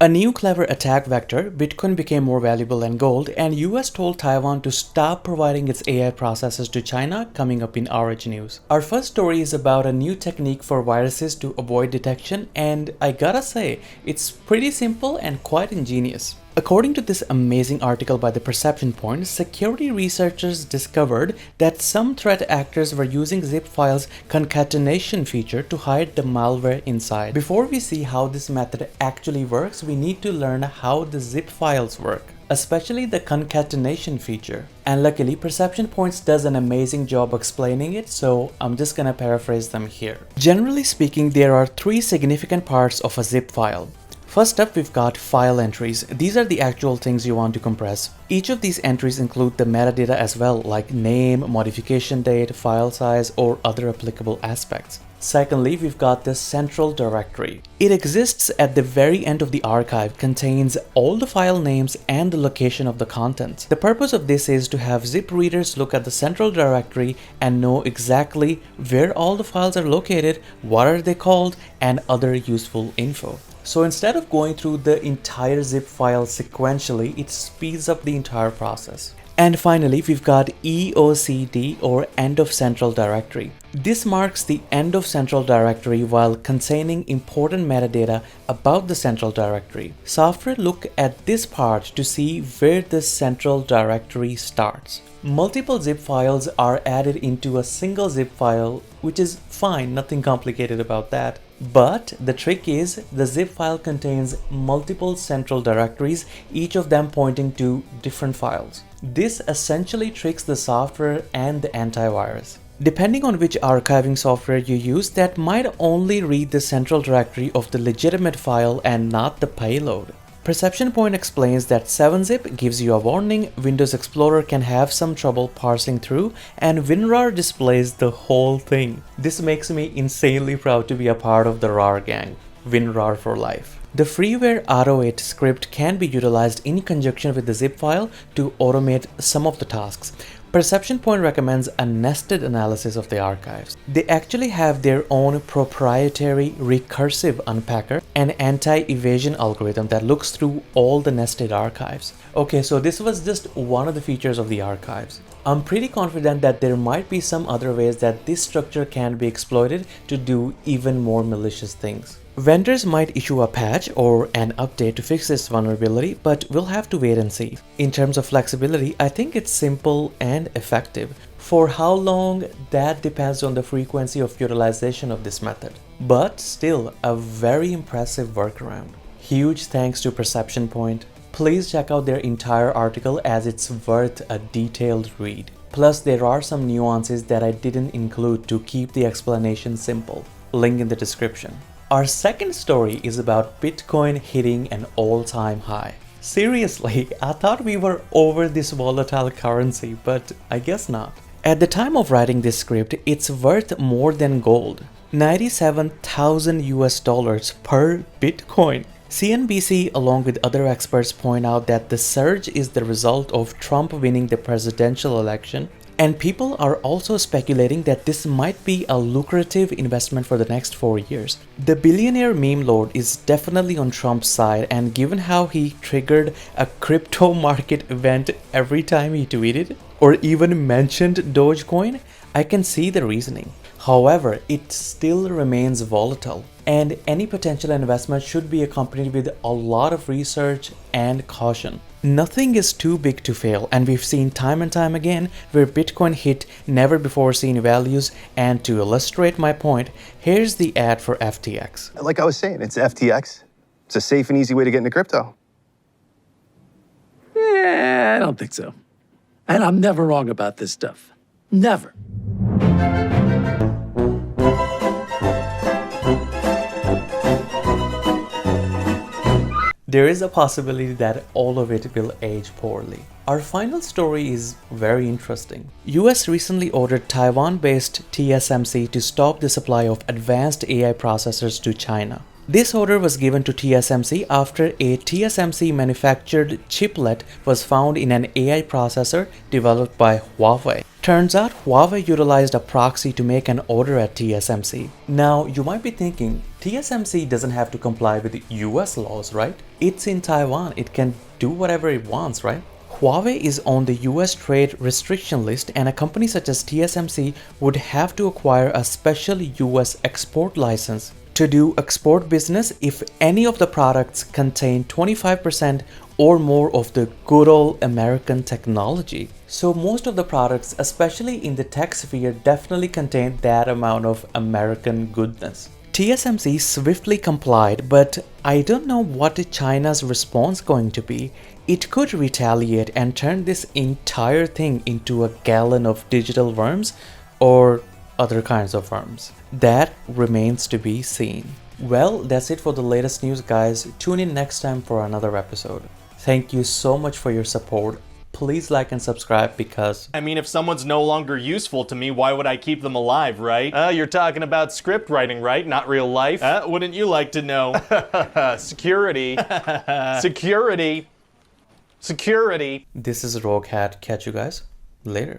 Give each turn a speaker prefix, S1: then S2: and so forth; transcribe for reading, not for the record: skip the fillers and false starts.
S1: A new clever attack vector, Bitcoin became more valuable than gold, and US told Taiwan to stop providing its AI processors to China, coming up in RH News. Our first story is about a new technique for viruses to avoid detection, and I gotta say, it's pretty simple and quite ingenious. According to this amazing article by The Perception Point, security researchers discovered that some threat actors were using zip files concatenation feature to hide the malware inside. Before we see how this method actually works, we need to learn how the zip files work, especially the concatenation feature. And luckily, Perception Points does an amazing job explaining it, so I'm just gonna paraphrase them here. Generally speaking, there are three significant parts of a zip file. First up, we've got file entries. These are the actual things you want to compress. Each of these entries include the metadata as well, like name, modification date, file size, or other applicable aspects. Secondly, we've got the central directory. It exists at the very end of the archive, contains all the file names and the location of the contents. The purpose of this is to have zip readers look at the central directory and know exactly where all the files are located, what are they called, and other useful info. So instead of going through the entire zip file sequentially, it speeds up the entire process. And finally, we've got EOCD, or end of central directory. This marks the end of central directory while containing important metadata about the central directory. Software look at this part to see where the central directory starts. Multiple zip files are added into a single zip file, which is fine, nothing complicated about that. But the trick is the zip file contains multiple central directories, each of them pointing to different files. This essentially tricks the software and the antivirus. Depending on which archiving software you use, that might only read the central directory of the legitimate file and not the payload. Perception Point explains that 7-zip gives you a warning, Windows Explorer can have some trouble parsing through, and WinRAR displays the whole thing. This makes me insanely proud to be a part of the RAR gang. WinRAR for life. The freeware Auto8 script can be utilized in conjunction with the zip file to automate some of the tasks. Perception Point recommends a nested analysis of the archives. They actually have their own proprietary recursive unpacker and anti-evasion algorithm that looks through all the nested archives. Okay, so this was just one of the features of the archives. I'm pretty confident that there might be some other ways that this structure can be exploited to do even more malicious things. Vendors might issue a patch or an update to fix this vulnerability, but we'll have to wait and see. In terms of flexibility, I think it's simple and effective. For how long, that depends on the frequency of utilization of this method. But still, a very impressive workaround. Huge thanks to Perception Point. Please check out their entire article as it's worth a detailed read. Plus, there are some nuances that I didn't include to keep the explanation simple. Link in the description. Our second story is about Bitcoin hitting an all-time high. Seriously, I thought we were over this volatile currency, but I guess not. At the time of writing this script, it's worth more than gold. $97,000 per Bitcoin. CNBC, along with other experts, point out that the surge is the result of Trump winning the presidential election, and people are also speculating that this might be a lucrative investment for the next 4 years. The billionaire meme lord is definitely on Trump's side, and given how he triggered a crypto market event every time he tweeted or even mentioned Dogecoin, I can see the reasoning. However, it still remains volatile, and any potential investment should be accompanied with a lot of research and caution. Nothing is too big to fail, and we've seen time and time again where Bitcoin hit never before seen values. And to illustrate my point, here's the ad for FTX.
S2: Like I was saying, it's FTX. It's a safe and easy way to get into crypto.
S3: I don't think so. And I'm never wrong about this stuff. Never.
S1: There is a possibility that all of it will age poorly. Our final story is very interesting. US recently ordered Taiwan-based TSMC to stop the supply of advanced AI processors to China. This order was given to TSMC after a TSMC manufactured chiplet was found in an AI processor developed by Huawei. Turns out Huawei utilized a proxy to make an order at TSMC. Now you might be thinking, TSMC doesn't have to comply with US laws, right? It's in Taiwan. It can do whatever it wants, right? Huawei is on the US trade restriction list, and a company such as TSMC would have to acquire a special US export license to do export business if any of the products contain 25% or more of the good old American technology. So most of the products, especially in the tech sphere, definitely contain that amount of American goodness. TSMC swiftly complied, but I don't know what China's response going to be. It could retaliate and turn this entire thing into a gallon of digital worms or other kinds of worms. That remains to be seen. Well, that's it for the latest news, guys. Tune in next time for another episode. Thank you so much for your support. Please like and subscribe because...
S4: I mean, if someone's no longer useful to me, why would I keep them alive, right? You're talking about script writing, right? Not real life. Wouldn't you like to know? Security. Security. Security.
S1: This is Rogue Hat. Catch you guys later.